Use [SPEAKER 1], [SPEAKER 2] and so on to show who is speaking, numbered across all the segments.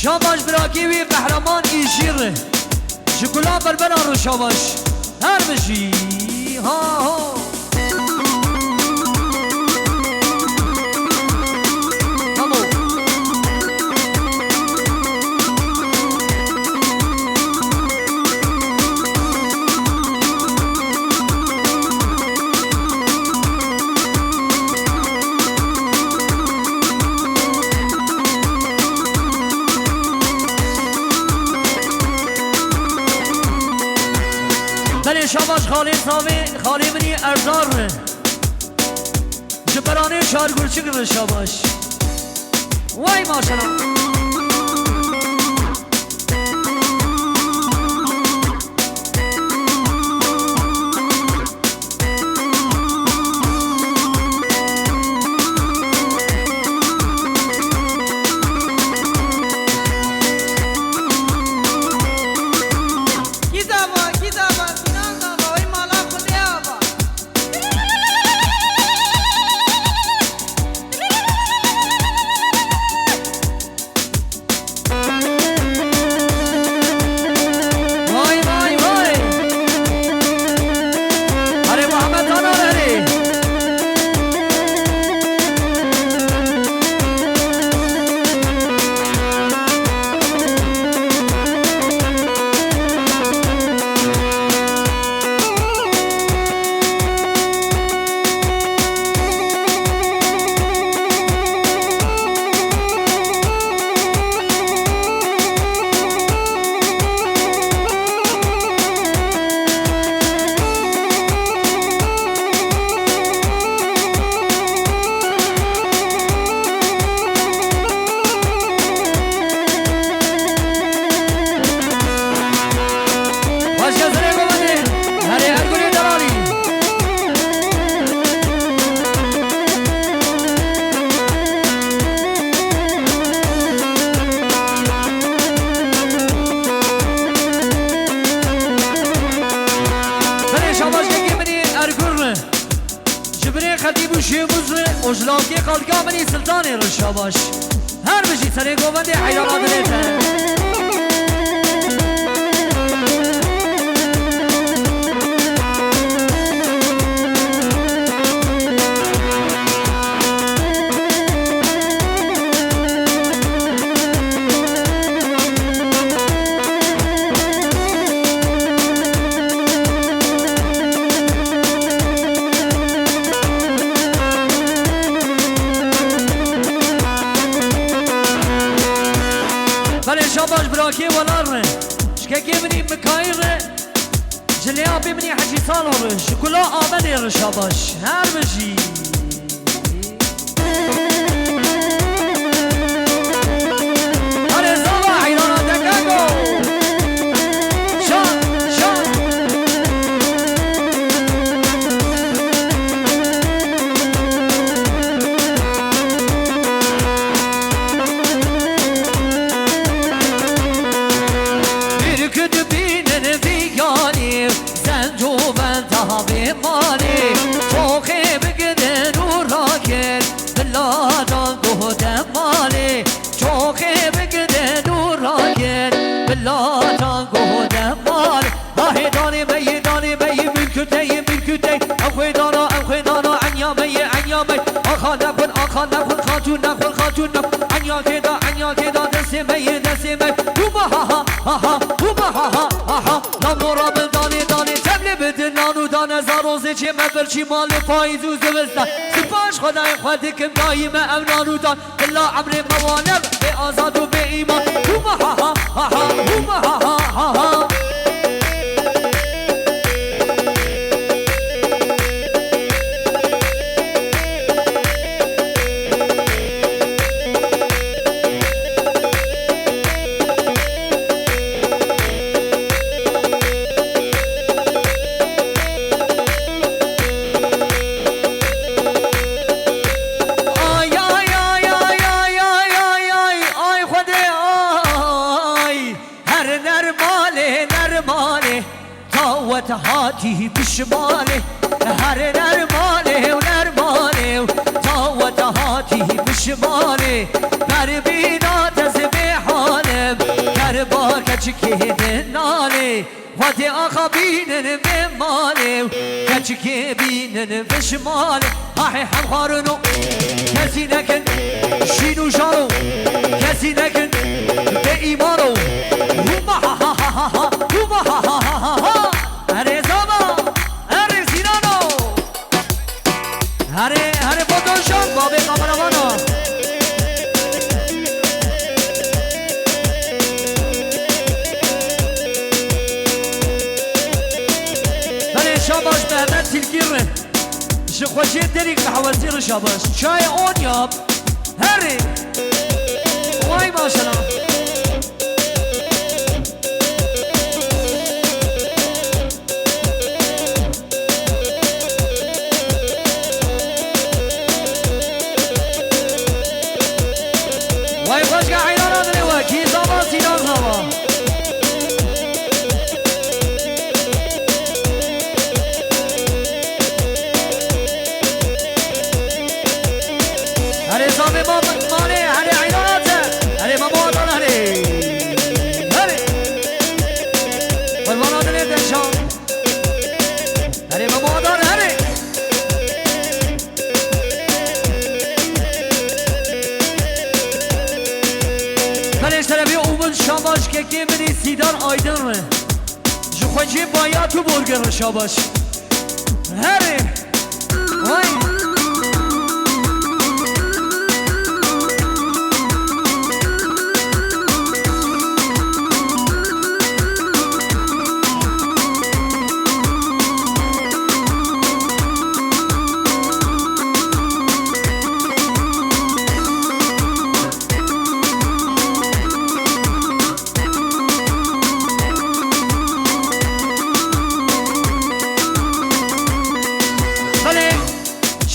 [SPEAKER 1] شاباش براکی وی قهرمان ایشیره شکلا بربنا رو شاباش هر بشی ها ها شاباش خالی صاوی خالی منی ارزار جبرانه شارگور چکر شاباش وای ماشالله خطیب و شیبوز اجلاکی قلقا منی سلطان رشاباش هر بشی سری گوبند حیرانات لیته شاباش براكي ولار شكاكي مني مكاير جليابي مني حجي صالور شكلا آمني شاباش هر بشي هر زالا حيرانا دكاكو شان شان مالي فوقي بقدر وراكل بالله قهد مالي فوقي بقدر وراكل بالله قهد مالي هاي داني بي من كتي اخوي دانا عنيا بي اخانكن خاتون عنيا كدا دسي بي وما ها لا مرابل داني تبلي بدنانو دانا زاروزي چه مبرچي مال فايز و زبستا سپاش خدای خودکم دایم امنانو دان بلا عمر موانم به آزاد و به ایمان وما ها هاتي بشمالي هر نرمالي طاوت هاتي بشمالي بربينا تزبيحاني با کچکی بناله وقتی آخا بینن به ماله کچکی بینن به شماله آهی همخارنو کسی نکن شینو شارو کسی نکن به ایمانو هوما ها ها ها ها هوما ها ها ها ها هره زاما هره سینانو هره فوتوشاپ بابی کامرمانو شاباش مهمت تلگیره شخوشی دریق حوازیر شاباش چای اون یاب هری وای ماشالله وای خوشگاه عیران آدنه و کی زمان سینان زمان شاباش که که منی سیدان آیدن ره جو خوشی باید تو برگر شاباش هره وای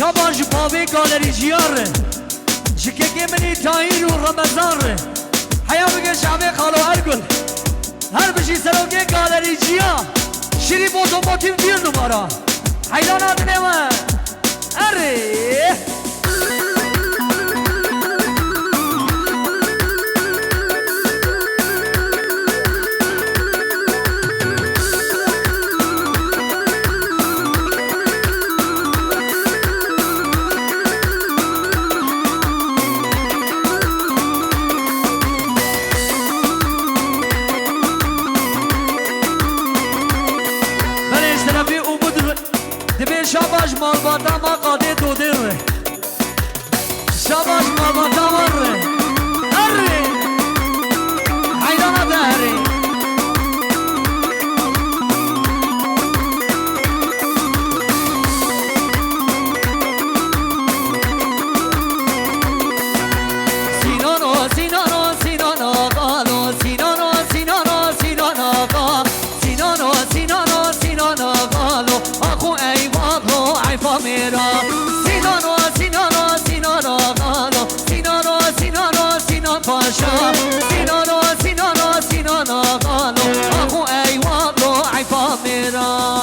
[SPEAKER 1] شاباش بابی گالری جیاره شککی منی تایر و رمضان حیا بگه شعبه خالو ارگل هر بشی سروگه گالری جیا شریف اوتوموتیو دیر نمارا حیدان آدنه من اره شاباش مالباتا ما قاده دوده ره شاباش مالباتا ما ره اره حیدانه ده اره سینانو سینانو سینانو قالو سینانو سینانو سینانو قال سینانو سینانو سینانو قالو آخو ای میرا سینانو سینانو سینانو قالو سینانو سینانو سینان پاشا سینانو سینانو سینانو قالو آخو ای وابلو عیفا میرا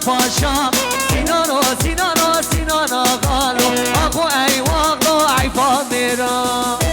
[SPEAKER 1] پاشا سینانو سینانو سینانو قالو آخو ای واقلو عیفا میرا